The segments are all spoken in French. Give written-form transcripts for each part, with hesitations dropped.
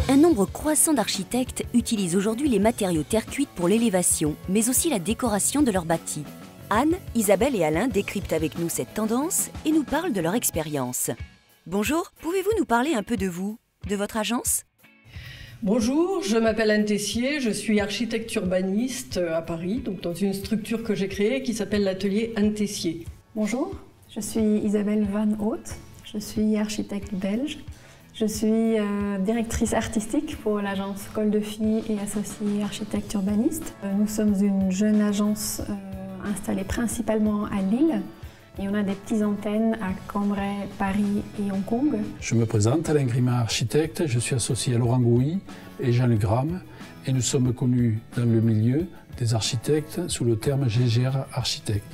Un nombre croissant d'architectes utilisent aujourd'hui les matériaux terre cuite pour l'élévation, mais aussi la décoration de leurs bâtis. Anne, Isabelle et Alain décryptent avec nous cette tendance et nous parlent de leur expérience. Bonjour, pouvez-vous nous parler un peu de vous, de votre agence ? Bonjour, je m'appelle Anne Tessier, je suis architecte urbaniste à Paris, donc dans une structure que j'ai créée qui s'appelle l'atelier Anne Tessier. Bonjour, je suis Isabelle Van Haute, je suis architecte belge. Je suis directrice artistique pour l'agence Col de Filles et Associés Architectes Urbanistes. Nous sommes une jeune agence installée principalement à Lille et on a des petites antennes à Cambrai, Paris et Hong Kong. Je me présente, Alain Grimat, architecte. Je suis associé à Laurent Gouy et Jean Legram et nous sommes connus dans le milieu des architectes sous le terme GGR Architecte.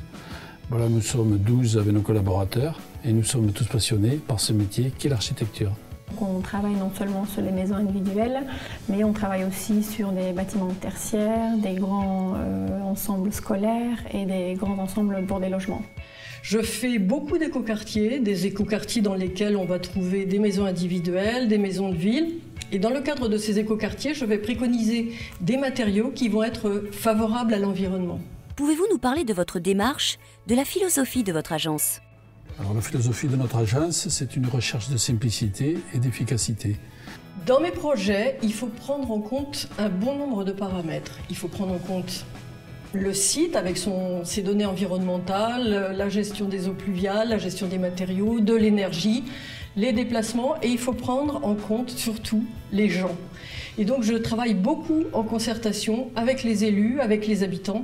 Voilà, nous sommes 12 avec nos collaborateurs et nous sommes tous passionnés par ce métier qu'est l'architecture. On travaille non seulement sur les maisons individuelles, mais on travaille aussi sur des bâtiments tertiaires, des grands ensembles scolaires et des grands ensembles pour des logements. Je fais beaucoup d'écoquartiers, des écoquartiers dans lesquels on va trouver des maisons individuelles, des maisons de ville. Et dans le cadre de ces écoquartiers, je vais préconiser des matériaux qui vont être favorables à l'environnement. Pouvez-vous nous parler de votre démarche, de la philosophie de votre agence ? Alors, la philosophie de notre agence, c'est une recherche de simplicité et d'efficacité. Dans mes projets, il faut prendre en compte un bon nombre de paramètres. Il faut prendre en compte le site avec ses données environnementales, la gestion des eaux pluviales, la gestion des matériaux, de l'énergie, les déplacements et il faut prendre en compte surtout les gens. Et donc je travaille beaucoup en concertation avec les élus, avec les habitants.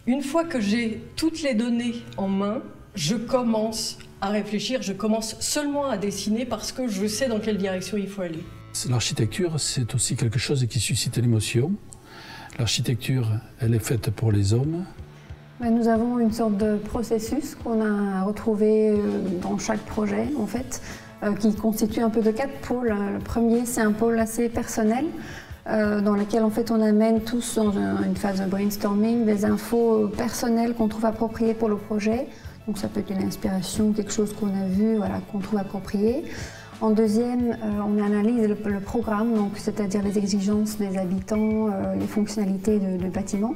Une fois que j'ai toutes les données en main, je commence à réfléchir, je commence seulement à dessiner parce que je sais dans quelle direction il faut aller. L'architecture, c'est aussi quelque chose qui suscite l'émotion. L'architecture, elle est faite pour les hommes. Nous avons une sorte de processus qu'on a retrouvé dans chaque projet, en fait, qui constitue un peu de 4 pôles. Le premier, c'est un pôle assez personnel, dans lequel en fait, on amène tous dans une phase de brainstorming des infos personnelles qu'on trouve appropriées pour le projet. Donc ça peut être une inspiration, quelque chose qu'on a vu, voilà, qu'on trouve approprié. En deuxième, on analyse le programme, donc c'est-à-dire les exigences des habitants, les fonctionnalités de bâtiment.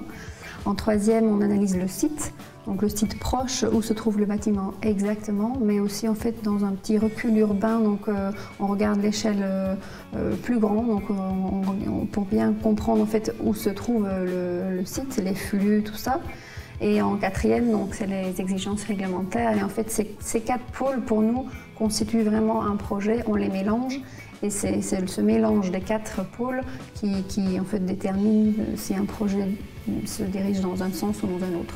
En troisième, on analyse le site, donc le site proche où se trouve le bâtiment exactement, mais aussi en fait dans un petit recul urbain, donc on regarde l'échelle plus grande, donc pour bien comprendre en fait où se trouve le site, les flux, tout ça. Et en quatrième, donc c'est les exigences réglementaires. Et en fait, ces 4 pôles, pour nous, constituent vraiment un projet. On les mélange. Et c'est ce mélange des 4 pôles qui en fait, détermine si un projet se dirige dans un sens ou dans un autre.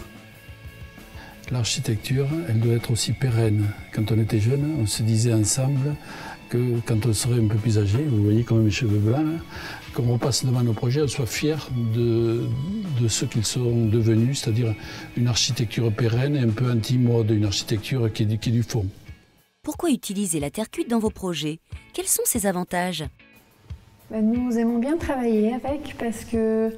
L'architecture, elle doit être aussi pérenne. Quand on était jeune, on se disait ensemble que quand on serait un peu plus âgé, vous voyez comme mes cheveux blancs, quand on passe devant nos projets, on soit fiers de ce qu'ils sont devenus, c'est-à-dire une architecture pérenne et un peu anti-mode, une architecture qui est du fond. Pourquoi utiliser la terre cuite dans vos projets ? Quels sont ses avantages ? Nous aimons bien travailler avec parce que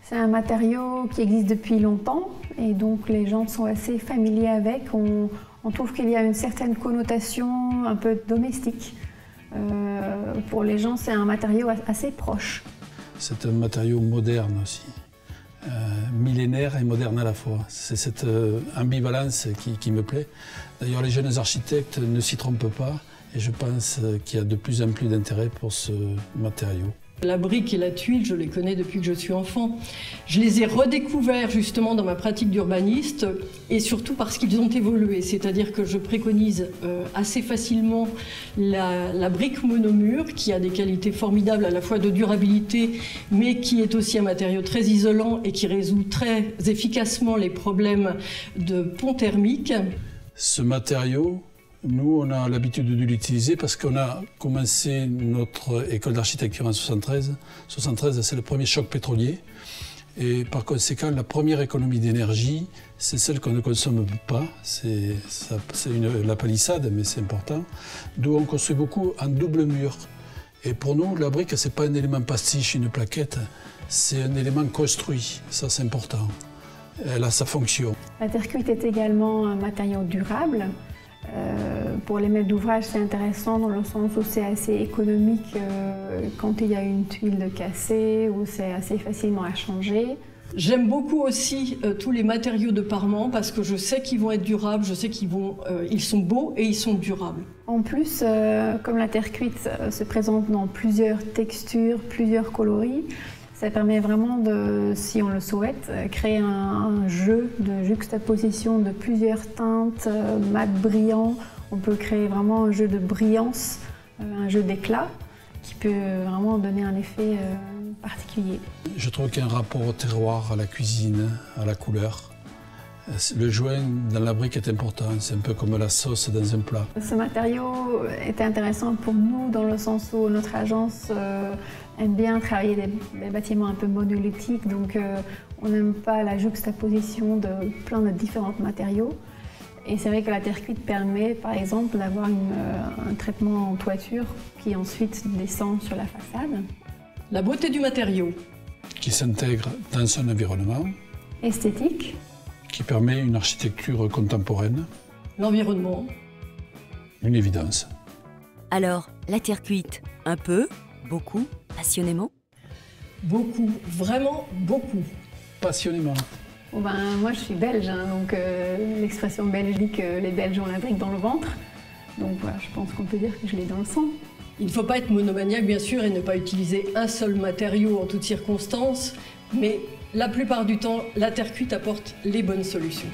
c'est un matériau qui existe depuis longtemps et donc les gens sont assez familiers avec. On trouve qu'il y a une certaine connotation un peu domestique. Pour les gens, c'est un matériau assez proche. C'est un matériau moderne aussi, millénaire et moderne à la fois. C'est cette ambivalence qui me plaît. D'ailleurs, les jeunes architectes ne s'y trompent pas et je pense qu'il y a de plus en plus d'intérêt pour ce matériau. La brique et la tuile, je les connais depuis que je suis enfant. Je les ai redécouverts justement dans ma pratique d'urbaniste et surtout parce qu'ils ont évolué. C'est-à-dire que je préconise assez facilement la brique monomure qui a des qualités formidables à la fois de durabilité mais qui est aussi un matériau très isolant et qui résout très efficacement les problèmes de pont thermique. Ce matériau, nous, on a l'habitude de l'utiliser parce qu'on a commencé notre école d'architecture en 73. 73, c'est le premier choc pétrolier. Et par conséquent, la première économie d'énergie, c'est celle qu'on ne consomme pas. C'est la palissade, mais c'est important. D'où on construit beaucoup en double mur. Et pour nous, la brique, ce n'est pas un élément pastiche, une plaquette. C'est un élément construit. Ça, c'est important. Elle a sa fonction. La terre cuite est également un matériau durable. Pour les maîtres d'ouvrage, c'est intéressant dans le sens où c'est assez économique quand il y a une tuile cassée, où c'est assez facilement à changer. J'aime beaucoup aussi tous les matériaux de parement parce que je sais qu'ils vont être durables, je sais ils sont beaux et ils sont durables. En plus, comme la terre cuite se présente dans plusieurs textures, plusieurs coloris, ça permet vraiment de, si on le souhaite, créer un jeu de juxtaposition de plusieurs teintes, mat brillant. On peut créer vraiment un jeu de brillance, un jeu d'éclat qui peut vraiment donner un effet particulier. Je trouve qu'il y a un rapport au terroir, à la cuisine, à la couleur. Le joint dans la brique est important, c'est un peu comme la sauce dans un plat. Ce matériau était intéressant pour nous dans le sens où notre agence aime bien travailler des bâtiments un peu monolithiques, donc on n'aime pas la juxtaposition de plein de différents matériaux. Et c'est vrai que la terre cuite permet, par exemple, d'avoir un traitement en toiture qui ensuite descend sur la façade. La beauté du matériau. Qui s'intègre dans son environnement. Esthétique. Qui permet une architecture contemporaine. L'environnement. Une évidence. Alors, la terre cuite, un peu, beaucoup, passionnément? Beaucoup, vraiment beaucoup. Passionnément. Oh ben, moi je suis belge, hein, donc l'expression belge dit que les Belges ont la brique dans le ventre. Donc voilà, je pense qu'on peut dire que je l'ai dans le sang. Il ne faut pas être monomaniaque bien sûr et ne pas utiliser un seul matériau en toutes circonstances, mais la plupart du temps, la terre cuite apporte les bonnes solutions.